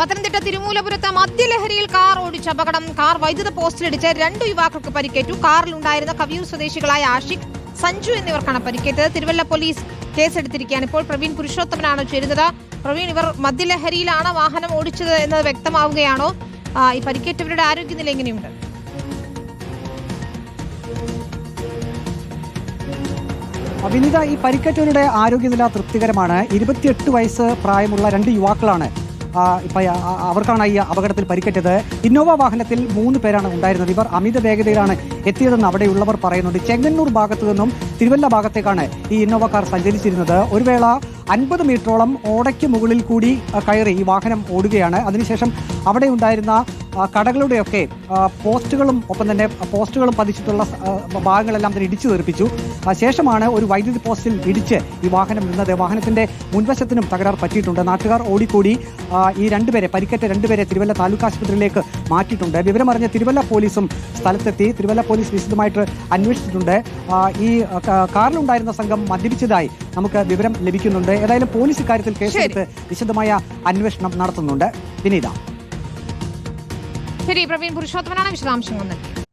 പത്തനംതിട്ട തിരുമൂലപുരത്ത് മദ്യലഹരിയിൽ കാർ ഓടിച്ച അപകടം. കാർ വൈദ്യുത പോസ്റ്റിലിടിച്ച് 2 യുവാക്കൾക്ക് പരിക്കേറ്റു. കാറിലുണ്ടായിരുന്ന കവിയൂർ സ്വദേശികളായ ആഷിഖ്, സഞ്ജു എന്നിവർക്കാണ് പരിക്കേറ്റത്. തിരുവല്ല പോലീസ് കേസെടുത്തിരിക്കുകയാണ്. ഇപ്പോൾ പ്രവീൺ പുരുഷോത്തമനാണ് ചേരുന്നത്. പ്രവീൺ, ഇവർ മദ്യലഹരിയിലാണ് വാഹനം ഓടിച്ചത് എന്നത് വ്യക്തമാവുകയാണോ? ഈ പരിക്കേറ്റവരുടെ ആരോഗ്യനില എങ്ങനെയുണ്ട്? വിനീത, ഈ പരിക്കേറ്റവരുടെ ആരോഗ്യനില തൃപ്തികരമാണ്. 28 വയസ്സ് പ്രായമുള്ള 2 യുവാക്കളാണ് അവർക്കാണ് ഈ അപകടത്തിൽ പരിക്കേറ്റത്. ഇന്നോവ വാഹനത്തിൽ 3 പേരാണ് ഉണ്ടായിരുന്നത്. ഇവർ അമിത വേഗതയിലാണ് എത്തിയതെന്ന് അവിടെയുള്ളവർ പറയുന്നുണ്ട്. ചെങ്ങന്നൂർ ഭാഗത്തു നിന്നും തിരുവല്ല ഭാഗത്തേക്കാണ് ഈ ഇന്നോവ കാർ സഞ്ചരിച്ചിരുന്നത്. ഒരു വേള 50 മീറ്ററോളം ഓടയ്ക്ക് മുകളിൽ കൂടി കയറി ഈ വാഹനം ഓടുകയാണ്. അതിനുശേഷം അവിടെ ഉണ്ടായിരുന്ന കടകളുടെയൊക്കെ പോസ്റ്റുകളും ഒപ്പം തന്നെ പോസ്റ്റുകളും പതിച്ചിട്ടുള്ള ഭാഗങ്ങളെല്ലാം തന്നെ ഇടിച്ചു തെറിപ്പിച്ചു. ശേഷമാണ് ഒരു വൈദ്യുതി പോസ്റ്റിൽ ഇടിച്ച് ഈ വാഹനം നിന്നത്. വാഹനത്തിന്റെ മുൻവശത്തിനും തകരാർ പറ്റിയിട്ടുണ്ട്. നാട്ടുകാർ ഓടിക്കൂടി ഈ 2 പേരെ, പരിക്കേറ്റ 2 പേരെ തിരുവല്ല താലൂക്ക് ആശുപത്രിയിലേക്ക് മാറ്റിയിട്ടുണ്ട്. വിവരമറിഞ്ഞ തിരുവല്ല പോലീസും സ്ഥലത്തെത്തി. തിരുവല്ല പോലീസ് വിശദമായിട്ട് അന്വേഷിച്ചിട്ടുണ്ട്. ഈ കാറിലുണ്ടായിരുന്ന സംഘം മദ്യപിച്ചതായി നമുക്ക് വിവരം ലഭിക്കുന്നുണ്ട്. ഏതായാലും പോലീസ് ഇക്കാര്യത്തിൽ കേസെടുത്ത് വിശദമായ അന്വേഷണം നടത്തുന്നുണ്ട്. വിനീത. ശരി, പ്രവീൺ പുരുഷോത്തമനാണ് വിശദാംശങ്ങൾ നൽകിയത്.